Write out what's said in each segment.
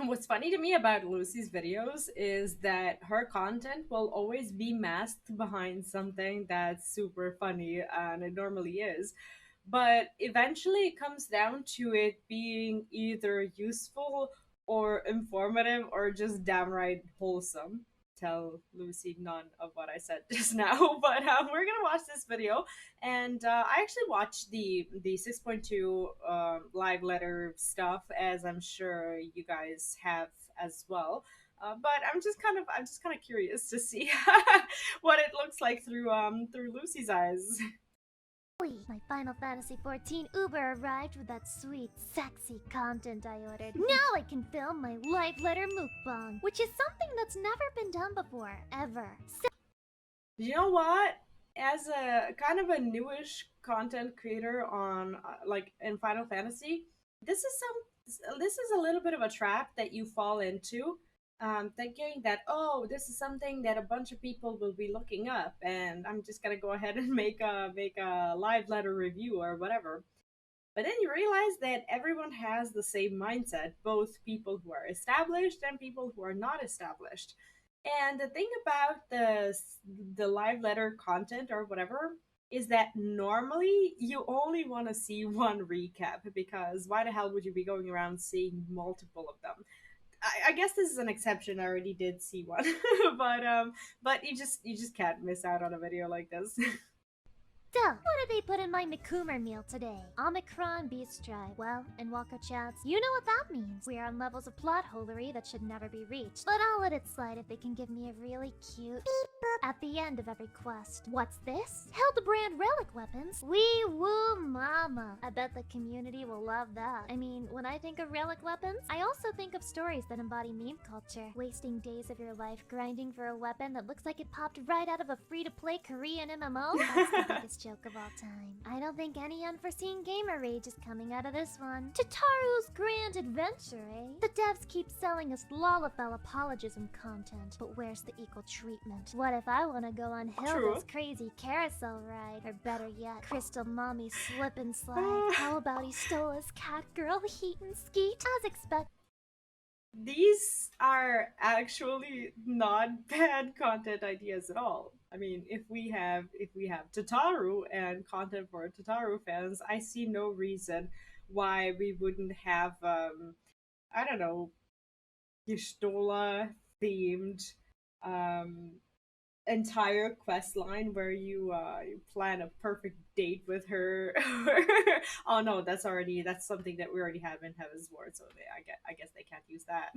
What's funny to me about Lucy's videos is that her content will always be masked behind something that's super funny, and it normally is. But eventually it comes down to it being either useful or informative or just downright wholesome. Tell Lucy none of what I said just now, but we're gonna watch this video, and I actually watched the 6.2 live letter stuff, as I'm sure you guys have as well. But I'm just kind of curious to see what it looks like through Lucy's eyes. My Final Fantasy XIV Uber arrived with that sweet, sexy content I ordered. Now I can film my live letter mukbang, which is something that's never been done before, ever. You know what? As a kind of a newish content creator on like in Final Fantasy, this is a little bit of a trap that you fall into, thinking that, oh, this is something that a bunch of people will be looking up, and I'm just gonna go ahead and make a live letter review or whatever. But then you realize that everyone has the same mindset, both people who are established and people who are not established. And the thing about the live letter content or whatever is that normally you only want to see one recap, because why the hell would you be going around seeing multiple of them? I guess this is an exception. I already did see one, but you just can't miss out on a video like this. So, what did they put in my Mikumer meal today? Omicron Beast Tribe. Well, in Walker Chats, you know what that means. We are on levels of plot holery that should never be reached. But I'll let it slide if they can give me a really cute beep boop at the end of every quest. What's this? Hildebrand relic weapons? Wee woo mama. I bet the community will love that. I mean, when I think of relic weapons, I also think of stories that embody meme culture. Wasting days of your life grinding for a weapon that looks like it popped right out of a free-to-play Korean MMO? That's the biggest joke of all time. I don't think any unforeseen gamer rage is coming out of this one. Tataru's Grand Adventure, eh? The devs keep selling us Lalafell apologism content, but where's the equal treatment? What if I want to go on True. Hilda's crazy carousel ride? Or better yet, Crystal Mommy's slip and slide? How about he stole his cat girl heat and skeet? As expected. These are actually not bad content ideas at all. I mean, if we have Tataru and content for Tataru fans, I see no reason why we wouldn't have I don't know, Gistola themed um entire quest line where you plan a perfect date with her. Oh no, that's something that we already have in Heaven's Ward, so I guess they can't use that.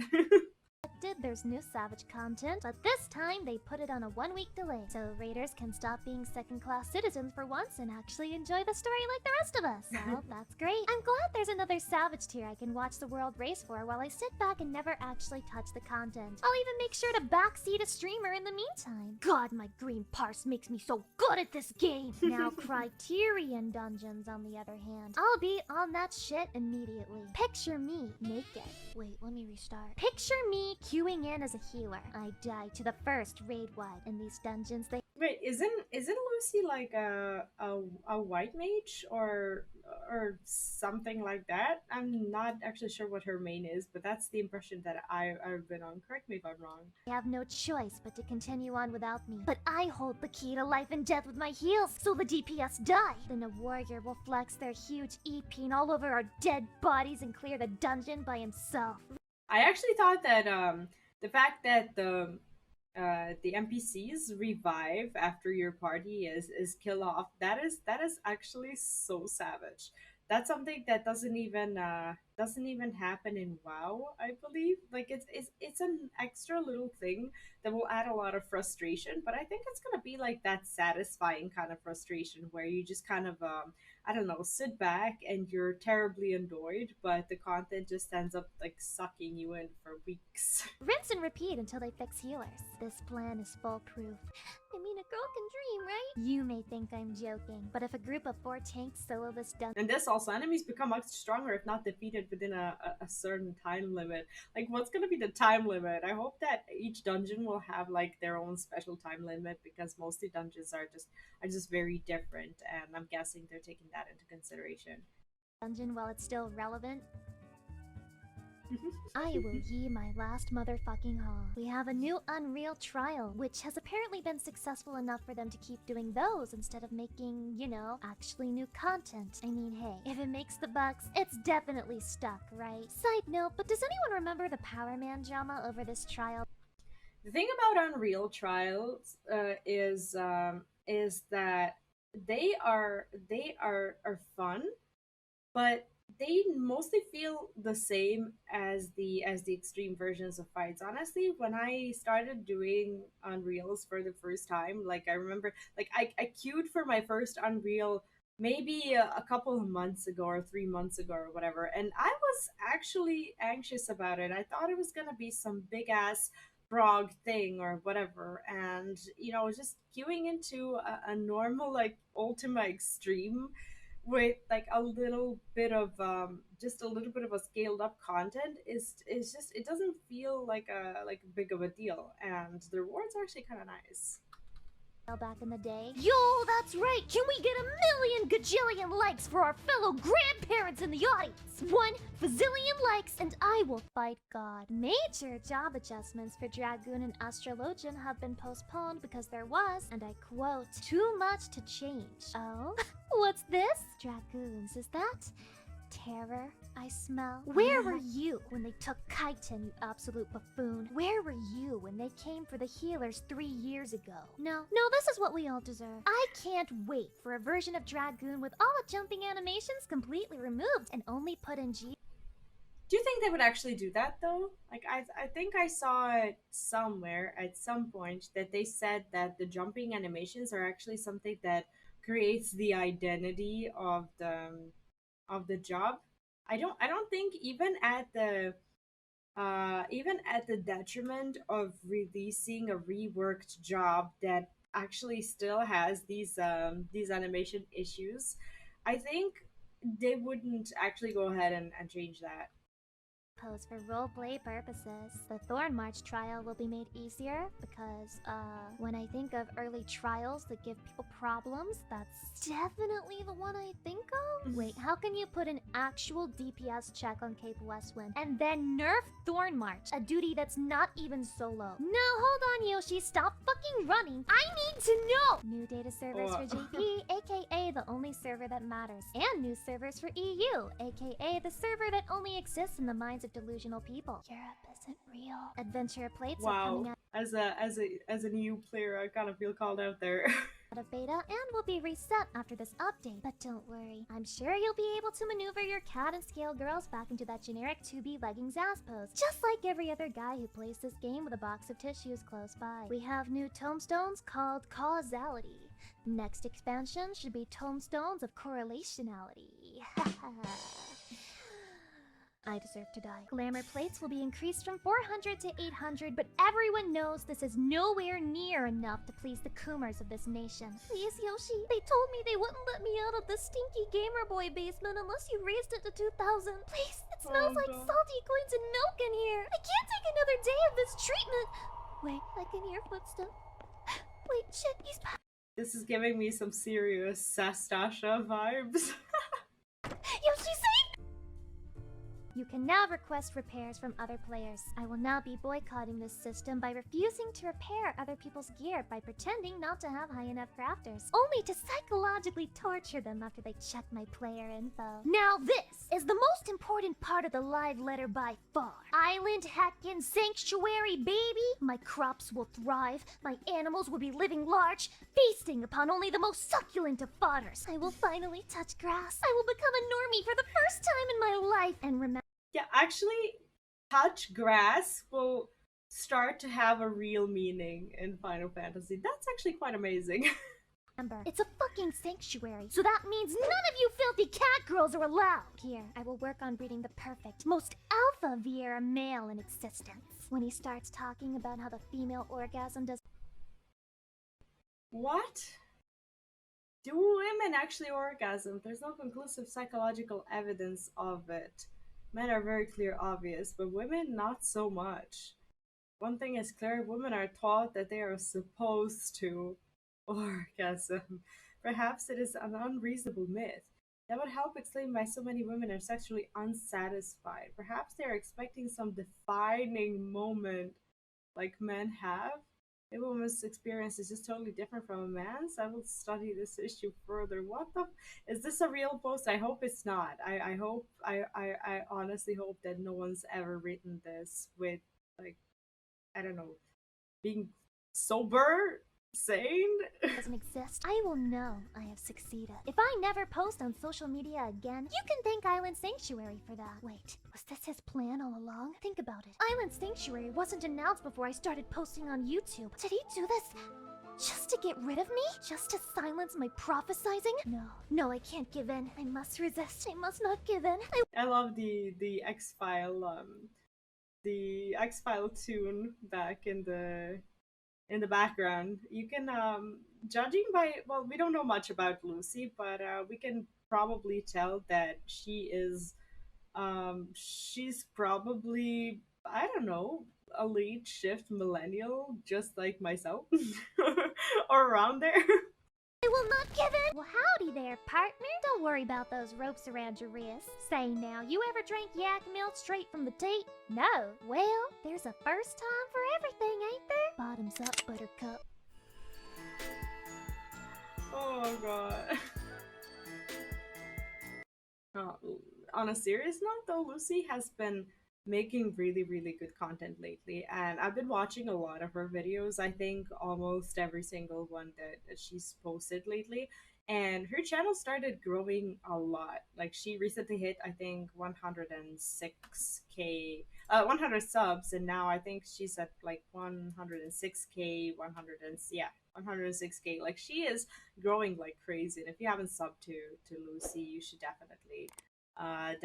There's new Savage content, but this time they put it on a 1-week delay, so raiders can stop being second-class citizens for once and actually enjoy the story like the rest of us. Well, that's great. I'm glad there's another Savage tier I can watch the world race for while I sit back and never actually touch the content. I'll even make sure to backseat a streamer in the meantime. God, my green parse makes me so good at this game! Now, Criterion Dungeons, on the other hand, I'll be on that shit immediately. Picture me naked. Wait, let me restart. Picture me queuing in as a healer. I die to the first raid wipe. In these dungeons, they Wait, isn't Lucy like a white mage or something like that? I'm not actually sure what her main is, but that's the impression that I've been on. Correct me if I'm wrong. have no choice but to continue on without me. But I hold the key to life and death with my heals, so the DPS die. Then a warrior will flex their huge E-peen all over our dead bodies and clear the dungeon by himself. I actually thought that the fact that the NPCs revive after your party is kill off, that is actually so savage. That's something that doesn't even happen in WoW, I believe. Like it's an extra little thing that will add a lot of frustration, but I think it's gonna be like that satisfying kind of frustration where you just kind of I don't know, sit back and you're terribly annoyed, but the content just ends up like sucking you in for weeks. Rinse and repeat until they fix healers. This plan is foolproof. I mean, a girl can dream, right? You may think I'm joking, but if a group of 4 tanks solo this dungeon, And this also, enemies become much stronger if not defeated within a certain time limit. Like, what's gonna be the time limit? I hope that each dungeon will have like their own special time limit, because mostly dungeons are just very different, and I'm guessing they're taking that into consideration. while it's still relevant, I will ye my last motherfucking haw. We have a new Unreal trial, which has apparently been successful enough for them to keep doing those instead of making, you know, actually new content. I mean, hey, if it makes the bucks, it's definitely stuck, right? Side note, but does anyone remember the Power Man drama over this trial? The thing about Unreal Trials is that they are fun, but they mostly feel the same as the extreme versions of fights. Honestly, when I started doing Unreals for the first time, like I remember, like I queued for my first Unreal maybe a couple of months ago or 3 months ago or whatever, and I was actually anxious about it. I thought it was gonna be some big ass frog thing or whatever, and just queuing into a normal like Ultima Extreme with like a little bit of just a little bit of a scaled up content is just, it doesn't feel like a big of a deal, and the rewards are actually kind of nice. Back in the day. Yo, that's right! Can we get a million gajillion likes for our fellow grandparents in the audience? 1 bazillion likes and I will fight God. Major job adjustments for Dragoon and Astrologian have been postponed because there was, and I quote, too much to change. Oh? What's this? Dragoons, is that terror I smell? Where were you when they took Kaiten, you absolute buffoon? Where were you when they came for the healers 3 years ago? No, this is what we all deserve. I can't wait for a version of Dragoon with all the jumping animations completely removed and only put in G. Do you think they would actually do that though? Like I think I saw it somewhere at some point that they said that the jumping animations are actually something that creates the identity of the job. I don't think even at the detriment of releasing a reworked job that actually still has these animation issues, I think they wouldn't actually go ahead and change that. Pose for roleplay purposes. The Thorn March trial will be made easier because, when I think of early trials that give people problems, that's definitely the one I think of. Wait, how can you put an actual DPS check on Cape Westwind and then nerf Thorn March, a duty that's not even solo? No, hold on, Yoshi, stop fucking running. I need to know! New data servers for JP, aka the only server that matters, and new servers for EU, aka the server that only exists in the minds of delusional people. Europe isn't real. Adventure plates are coming Wow. out As a new player, I kind of feel called out there. of beta and will be reset after this update. But don't worry, I'm sure you'll be able to maneuver your cat and scale girls back into that generic 2B leggings ass pose, just like every other guy who plays this game with a box of tissues close by. We have new tomestones called Causality. Next expansion should be Tomestones of Correlationality. I deserve to die. Glamour plates will be increased from 400 to 800, but everyone knows this is nowhere near enough to please the Kumars of this nation. Please, Yoshi, they told me they wouldn't let me out of the stinky Gamer Boy basement unless you raised it to 2,000. Please, it smells like God. salty coins and milk in here. I can't take another day of this treatment. Wait, I can hear footsteps. Wait, shit, he's back. This is giving me some serious Sastasha vibes. Yoshi, save! You can now request repairs from other players. I will now be boycotting this system by refusing to repair other people's gear by pretending not to have high enough crafters, only to psychologically torture them after they check my player info. Now this is the most important part of the live letter by far. Island heckin' sanctuary, baby! My crops will thrive, my animals will be living large, feasting upon only the most succulent of fodders. I will finally touch grass. I will become a normie for the first time in my life, and remember, Yeah, actually, touch grass will start to have a real meaning in Final Fantasy. That's actually quite amazing. it's a fucking sanctuary, so that means none of you filthy cat girls are allowed. Here, I will work on breeding the perfect, most alpha Viera male in existence. When he starts talking about how the female orgasm does. What? Do women actually orgasm? There's no conclusive psychological evidence of it. Men are very clear, obvious, but women not so much. One thing is clear, women are taught that they are supposed to orgasm. Perhaps it is an unreasonable myth. That would help explain why so many women are sexually unsatisfied. Perhaps they're expecting some defining moment like men have. If a woman's experience is just totally different from a man's, I will study this issue further. What the? Is this a real post? I hope it's not. I hope, I honestly hope that no one's ever written this with, like, I don't know, being sober, sane. doesn't exist, I will know I have succeeded. If I never post on social media again, you can thank Island Sanctuary for that. Wait, was this his plan all along? Think about it. Island Sanctuary wasn't announced before I started posting on YouTube. Did he do this just to get rid of me? Just to silence my prophesizing? No, I can't give in. I must resist. I must not give in. I love the X-File tune back in the background. You can, judging by, well, we don't know much about Lucy, but we can probably tell that she's probably, I don't know, a late shift millennial, just like myself, or around there. I will not give in! Well, howdy there, partner. Don't worry about those ropes around your wrist. Say now, you ever drank yak milk straight from the teat? No. Well, there's a first time for everything, ain't there? Bottoms up, buttercup. Oh god. Uh, on a serious note, though, Lucy has been making really, really good content lately, and I've been watching a lot of her videos. I think almost every single one that she's posted lately. And her channel started growing a lot. Like, she recently hit, I think, 106k, 100 subs, and now I think she's at like 106k, 106k. Like, she is growing like crazy. And if you haven't subbed to Lucy, you should definitely do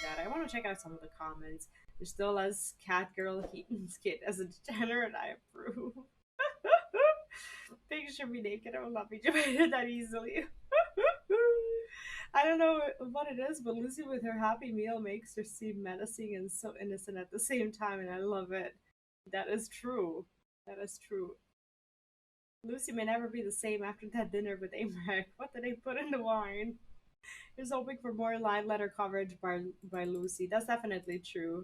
that. I want to check out some of the comments. There's still as Catgirl Heaton's kid as a degenerate. I approve. Pigs should be naked. I will not be debated that easily. I don't know what it is, but Lucy with her happy meal makes her seem menacing and so innocent at the same time, and I love it. That is true. That is true. Lucy may never be the same after that dinner with Amrek. What did they put in the wine? Just hoping for more line letter coverage by Lucy. That's definitely true.